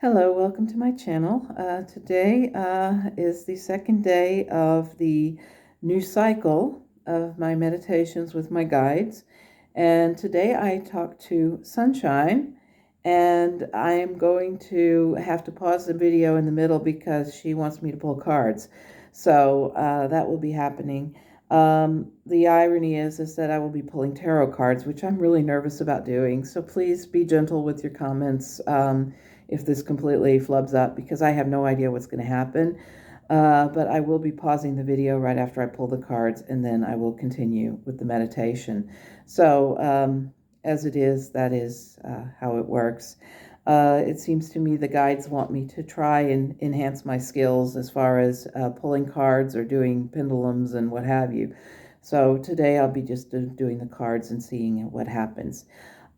Hello, welcome to my channel. Today is the second day of the new cycle of my meditations with my guides. And today I talked to Sunshine, and I am going to have to pause the video in the middle because she wants me to pull cards. So that will be happening. The irony is that I will be pulling tarot cards, which I'm really nervous about doing. So please be gentle with your comments. If this completely flubs up, because I have no idea what's going to happen. But I will be pausing the video right after I pull the cards, and then I will continue with the meditation. So as it is, that is how it works. It seems to me the guides want me to try and enhance my skills as far as pulling cards or doing pendulums and what have you. So today I'll be just doing the cards and seeing what happens.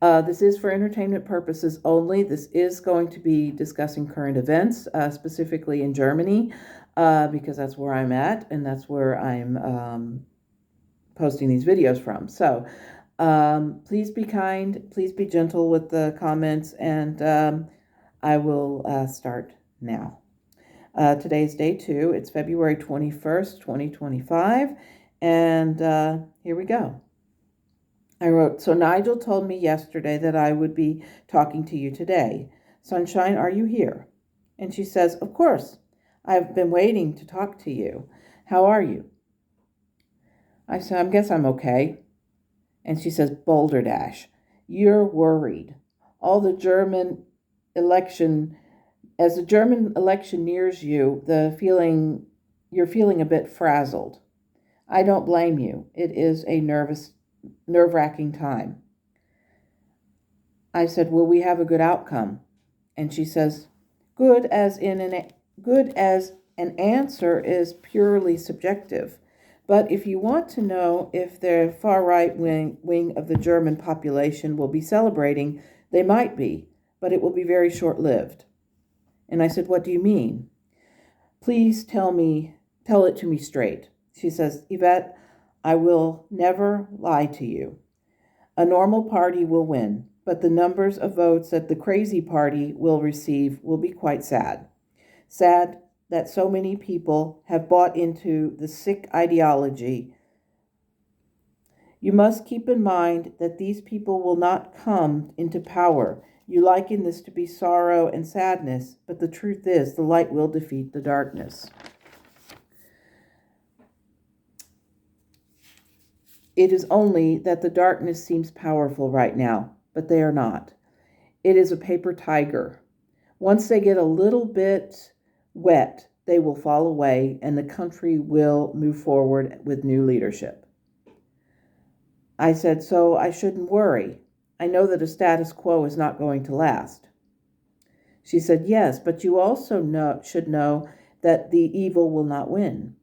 This is for entertainment purposes only. This is going to be discussing current events, specifically in Germany, because that's where I'm at and that's where I'm posting these videos from. So please be kind, please be gentle with the comments, and I will start now. Today is day 2. It's February 21st, 2025, and here we go. I wrote, so Nigel told me yesterday that I would be talking to you today. Sunshine, are you here? And she says, of course. I've been waiting to talk to you. How are you? I said, I guess I'm okay. And she says, Boulder Dash, you're worried. All the German election, as the German election nears you, you're feeling a bit frazzled. I don't blame you. It is a nerve-wracking time. I said, will we have a good outcome? And she says, good as an answer is purely subjective. But if you want to know if the far right wing of the German population will be celebrating, they might be, but it will be very short-lived. And I said, what do you mean? Please tell it to me straight. She says, Yvette, I will never lie to you. A normal party will win, but the numbers of votes that the crazy party will receive will be quite sad. Sad that so many people have bought into the sick ideology. You must keep in mind that these people will not come into power. You liken this to be sorrow and sadness, but the truth is the light will defeat the darkness. It is only that the darkness seems powerful right now, but they are not. It is a paper tiger. Once they get a little bit wet, they will fall away and the country will move forward with new leadership. I said, so I shouldn't worry. I know that a status quo is not going to last. She said, yes, but you also should know that the evil will not win.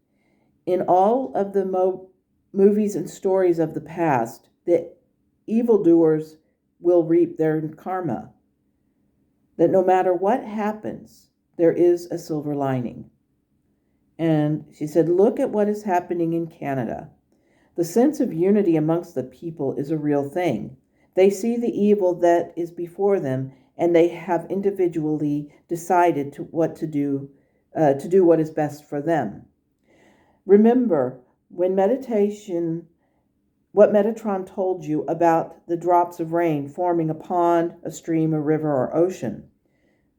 In all of the movies and stories of the past, the evildoers will reap their karma. That no matter what happens, there is a silver lining. And she said, look at what is happening in Canada. The sense of unity amongst the people is a real thing. They see the evil that is before them, and they have individually decided what to do what is best for them. Remember, what Metatron told you about the drops of rain forming a pond, a stream, a river, or ocean.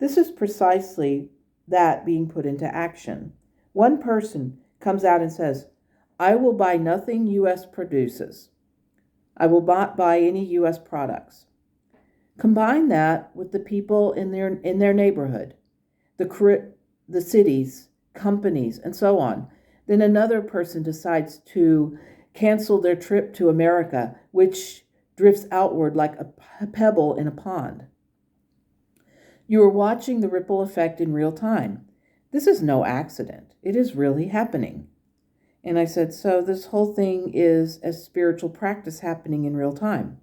This is precisely that being put into action. One person comes out and says, I will buy nothing U.S. produces. I will not buy any U.S. products. Combine that with the people in their neighborhood, the cities, companies, and so on. Then another person decides to cancel their trip to America, which drifts outward like a pebble in a pond. You are watching the ripple effect in real time. This is no accident. It is really happening. And I said, so this whole thing is a spiritual practice happening in real time.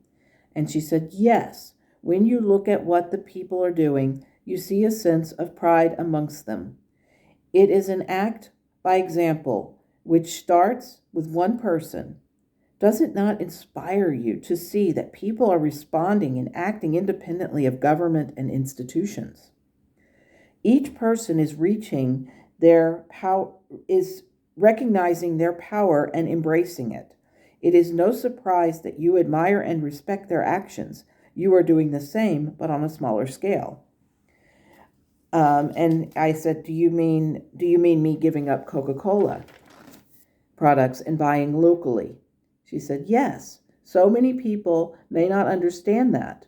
And she said, yes. When you look at what the people are doing, you see a sense of pride amongst them. It is an act by example, which starts with one person. Does it not inspire you to see that people are responding and acting independently of government and institutions? Each person is reaching their power, is recognizing their power and embracing it. It is no surprise that you admire and respect their actions. You are doing the same, but on a smaller scale. And I said, do you mean me giving up Coca-Cola products and buying locally? She said, yes. So many people may not understand that.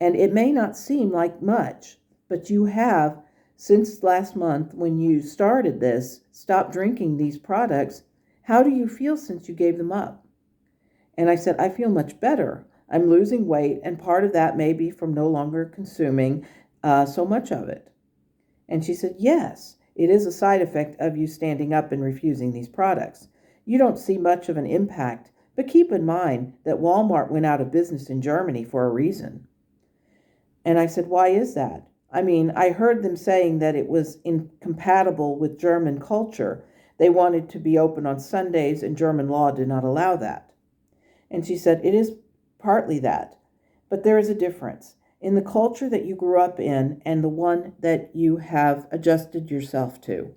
And it may not seem like much, but you have, since last month when you started this, stopped drinking these products. How do you feel since you gave them up? And I said, I feel much better. I'm losing weight, and part of that may be from no longer consuming so much of it. And she said, yes, it is a side effect of you standing up and refusing these products. You don't see much of an impact, but keep in mind that Walmart went out of business in Germany for a reason. And I said, why is that? I mean, I heard them saying that it was incompatible with German culture. They wanted to be open on Sundays, and German law did not allow that. And she said, it is partly that, but there is a difference in the culture that you grew up in and the one that you have adjusted yourself to.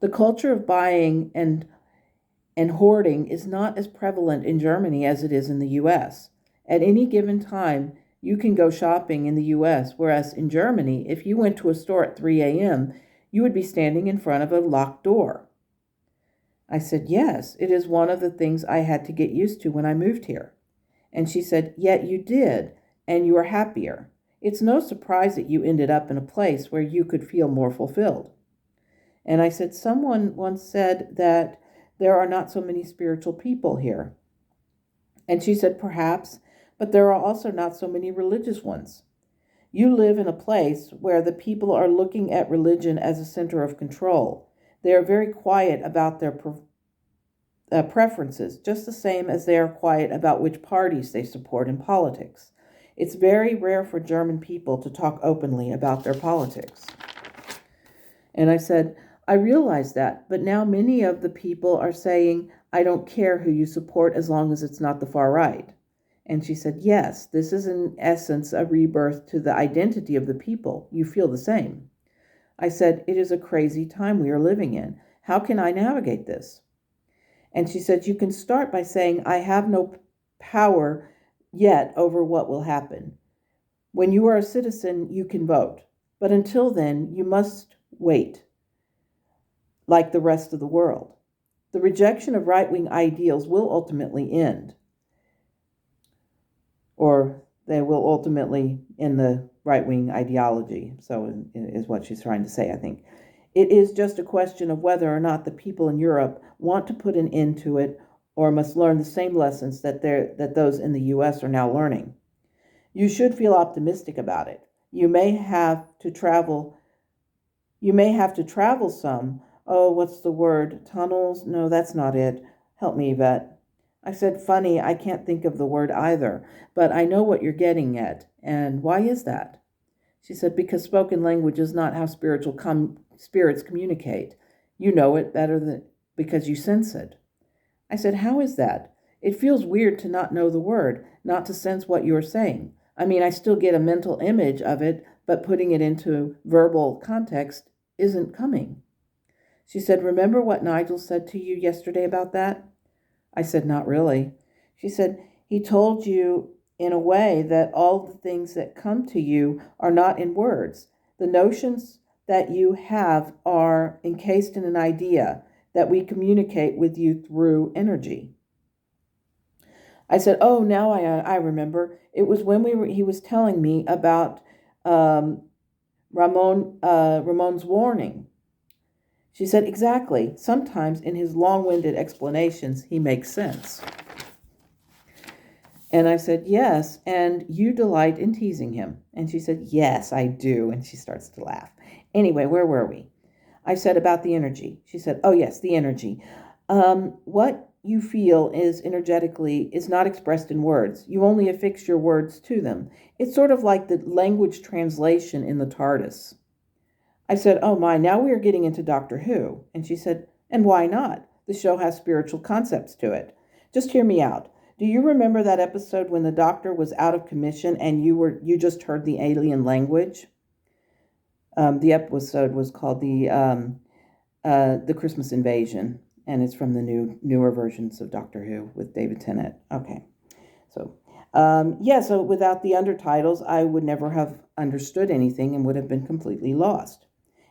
The culture of buying and hoarding is not as prevalent in Germany as it is in the U.S. At any given time, you can go shopping in the U.S., whereas in Germany, if you went to a store at 3 a.m., you would be standing in front of a locked door. I said, yes, it is one of the things I had to get used to when I moved here. And she said, yet you did, and you are happier. It's no surprise that you ended up in a place where you could feel more fulfilled. And I said, someone once said that there are not so many spiritual people here. And she said, perhaps, but there are also not so many religious ones. You live in a place where the people are looking at religion as a center of control. They are very quiet about their preferences, just the same as they are quiet about which parties they support in politics. It's very rare for German people to talk openly about their politics. And I said, I realize that, but now many of the people are saying, I don't care who you support as long as it's not the far right. And she said, yes, this is in essence a rebirth to the identity of the people. You feel the same. I said, it is a crazy time we are living in. How can I navigate this? And she said, you can start by saying, I have no power yet over what will happen. When you are a citizen, you can vote. But until then, you must wait, like the rest of the world. The rejection of right-wing ideals will ultimately end. Or they will ultimately end the right-wing ideology. So is what she's trying to say, I think. It is just a question of whether or not the people in Europe want to put an end to it or must learn the same lessons that those in the U.S. are now learning. You should feel optimistic about it. You may have to travel some. Oh, what's the word? Tunnels? No, that's not it. Help me, Yvette. I said, funny, I can't think of the word either, but I know what you're getting at. And why is that? She said, because spoken language is not how spirits communicate. You know it better because you sense it. I said, how is that? It feels weird to not know the word, not to sense what you're saying. I mean, I still get a mental image of it, but putting it into verbal context isn't coming. She said, remember what Nigel said to you yesterday about that? I said, not really. She said, he told you in a way that all the things that come to you are not in words. The notions that you have are encased in an idea that we communicate with you through energy. I said, oh, now I remember. It was when he was telling me about Ramon's warning. She said, exactly. Sometimes in his long-winded explanations, he makes sense. And I said, yes, and you delight in teasing him. And she said, yes, I do. And she starts to laugh. Anyway, where were we? I said about the energy. She said, oh, yes, the energy. What you feel is energetically is not expressed in words. You only affix your words to them. It's sort of like the language translation in the TARDIS. I said, oh my, now we are getting into Doctor Who. And she said, and why not? The show has spiritual concepts to it. Just hear me out. Do you remember that episode when the doctor was out of commission and you just heard the alien language? The episode was called the Christmas Invasion, and it's from the newer versions of Doctor Who with David Tennant. Okay, so yeah, so without the undertitles, I would never have understood anything and would have been completely lost.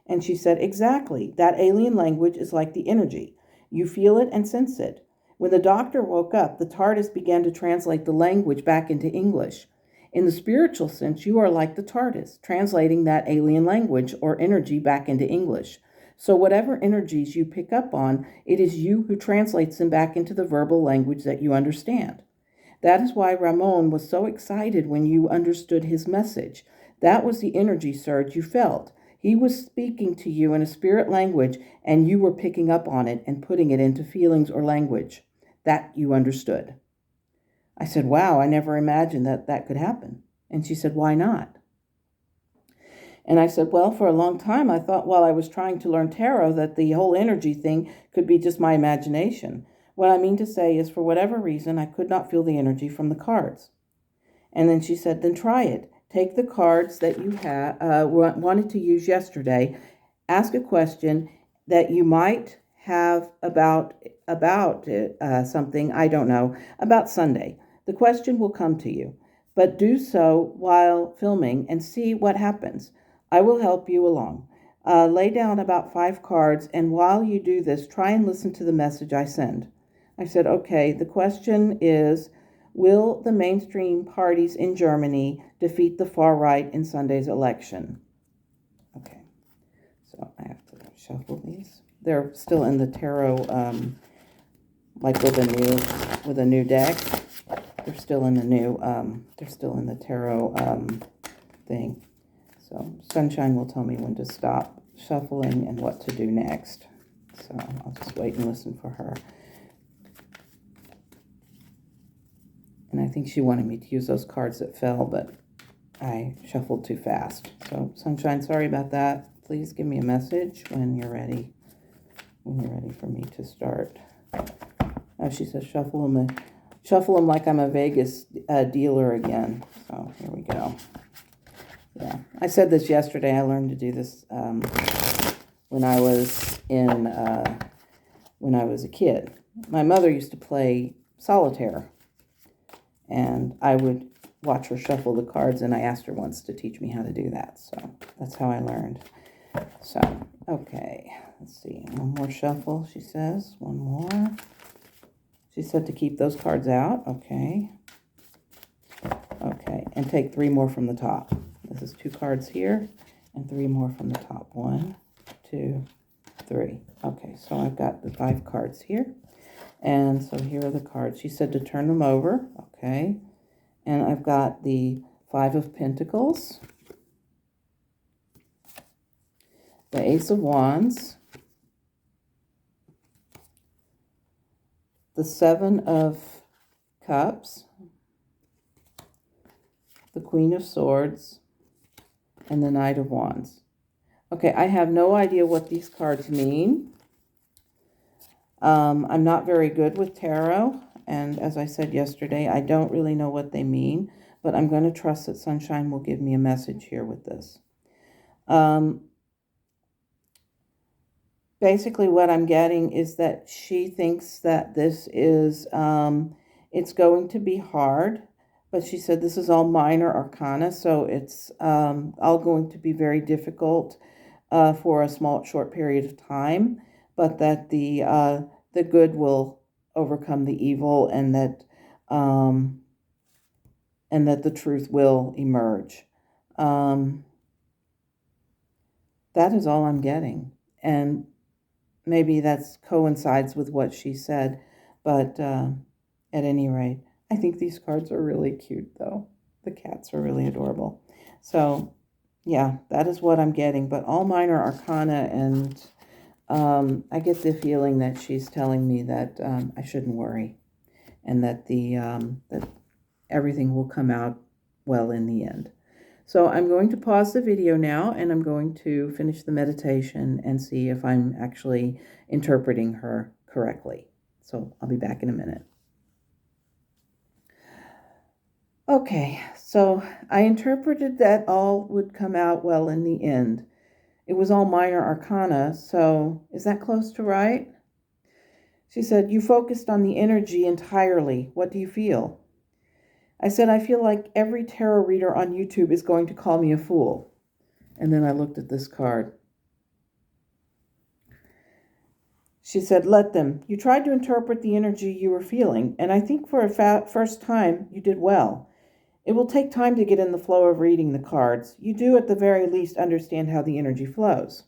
And she said, exactly, that alien language is like the energy. You feel it and sense it. When the doctor woke up, the TARDIS began to translate the language back into English. In the spiritual sense, you are like the TARDIS, translating that alien language or energy back into English. So, whatever energies you pick up on, it is you who translates them back into the verbal language that you understand. That is why Ramon was so excited when you understood his message. That was the energy surge you felt. He was speaking to you in a spirit language, and you were picking up on it and putting it into feelings or language that you understood. I said, wow, I never imagined that that could happen. And she said, why not? And I said, well, for a long time, I thought while I was trying to learn tarot that the whole energy thing could be just my imagination. What I mean to say is, for whatever reason, I could not feel the energy from the cards. And then she said, then try it. Take the cards that you wanted to use yesterday, ask a question that you might have about something, I don't know, about Sunday. The question will come to you, but do so while filming and see what happens. I will help you along. Lay down about 5 cards, and while you do this, try and listen to the message I send. I said, okay, the question is, will the mainstream parties in Germany defeat the far right in Sunday's election? Okay, so I have to shuffle these. They're still in the tarot, like with a new deck. They're still in the tarot thing. So Sunshine will tell me when to stop shuffling and what to do next. So I'll just wait and listen for her. And I think she wanted me to use those cards that fell, but I shuffled too fast. So Sunshine, sorry about that. Please give me a message when you're ready. When you're ready for me to start. Oh, she says shuffle them like I'm a Vegas dealer again. So here we go. Yeah, I said this yesterday. I learned to do this when I was a kid. My mother used to play solitaire, and I would watch her shuffle the cards, and I asked her once to teach me how to do that. So that's how I learned. So, okay, let's see. One more shuffle, she says. One more. She said to keep those cards out. Okay. Okay, and take 3 more from the top. This is 2 cards here and 3 more from the top. 1, 2, 3. Okay, so I've got the 5 cards here. And so here are the cards. She said to turn them over. Okay. And I've got the 5 of Pentacles, the Ace of Wands, the 7 of Cups, the Queen of Swords, and the Knight of Wands. Okay, I have no idea what these cards mean. I'm not very good with tarot, and as I said yesterday, I don't really know what they mean, but I'm going to trust that Sunshine will give me a message here with this. Basically, what I'm getting is that she thinks that this is, it's going to be hard, but she said this is all minor arcana, so it's all going to be very difficult for a short period of time, but that the good will overcome the evil, and that the truth will emerge. That is all I'm getting, and maybe that coincides with what she said, but at any rate, I think these cards are really cute, though. The cats are really adorable. So, yeah, that is what I'm getting, but all minor arcana, and I get the feeling that she's telling me that I shouldn't worry, and that that everything will come out well in the end. So I'm going to pause the video now, and I'm going to finish the meditation and see if I'm actually interpreting her correctly. So I'll be back in a minute. Okay, so I interpreted that all would come out well in the end. It was all minor arcana, so is that close to right? She said, you focused on the energy entirely. What do you feel? I said, I feel like every tarot reader on YouTube is going to call me a fool. And then I looked at this card. She said, let them. You tried to interpret the energy you were feeling, and I think for a first time you did well. It will take time to get in the flow of reading the cards. You do at the very least understand how the energy flows.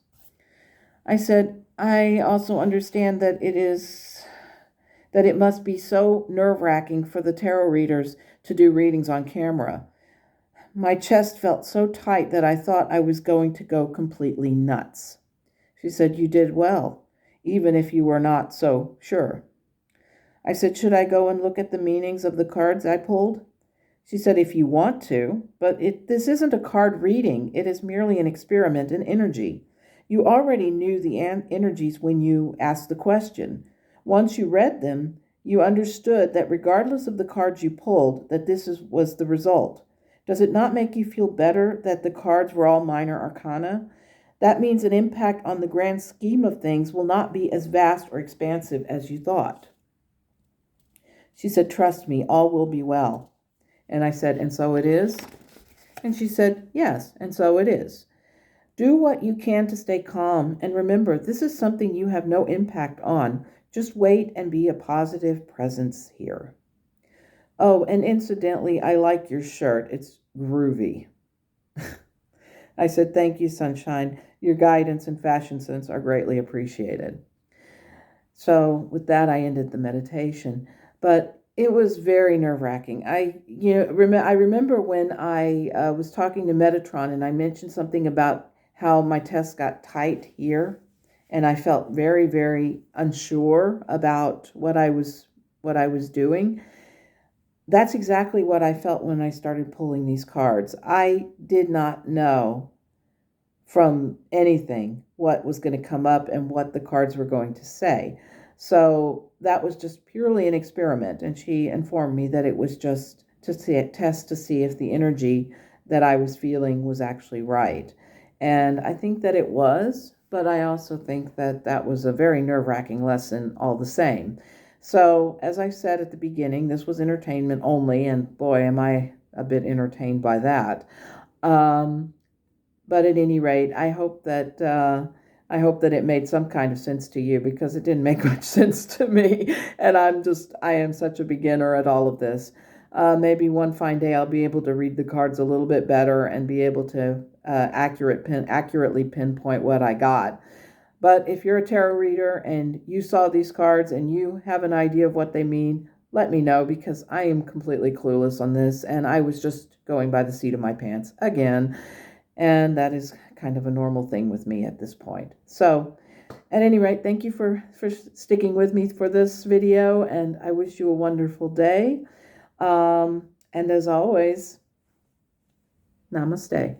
I said, I also understand that it must be so nerve-wracking for the tarot readers to do readings on camera. My chest felt so tight that I thought I was going to go completely nuts. She said, you did well, even if you were not so sure. I said, should I go and look at the meanings of the cards I pulled? She said, if you want to, but this isn't a card reading. It is merely an experiment in energy. You already knew the energies when you asked the question. Once you read them, you understood that regardless of the cards you pulled, that was the result. Does it not make you feel better that the cards were all minor arcana? That means an impact on the grand scheme of things will not be as vast or expansive as you thought. She said, trust me, all will be well. And I said, and so it is? And she said, yes, and so it is. Do what you can to stay calm, and remember, this is something you have no impact on. Just wait and be a positive presence here. Oh, and incidentally, I like your shirt. It's groovy. I said, thank you, Sunshine. Your guidance and fashion sense are greatly appreciated. So with that, I ended the meditation. But it was very nerve-wracking. I remember when I was talking to Metatron and I mentioned something about how my test got tight here, and I felt very, very unsure about what I was doing. That's exactly what I felt when I started pulling these cards. I did not know from anything what was going to come up and what the cards were going to say. So that was just purely an experiment, and she informed me that it was just to test to see if the energy that I was feeling was actually right. And I think that it was, but I also think that that was a very nerve-wracking lesson all the same. So, as I said at the beginning, this was entertainment only, and boy, am I a bit entertained by that. But at any rate, I hope that it made some kind of sense to you, because it didn't make much sense to me, and I am such a beginner at all of this. Maybe one fine day I'll be able to read the cards a little bit better and be able to accurately pinpoint what I got. But if you're a tarot reader and you saw these cards and you have an idea of what they mean, let me know, because I am completely clueless on this, and I was just going by the seat of my pants again. And that is kind of a normal thing with me at this point. So at any rate, thank you for sticking with me for this video, and I wish you a wonderful day. And as always, namaste.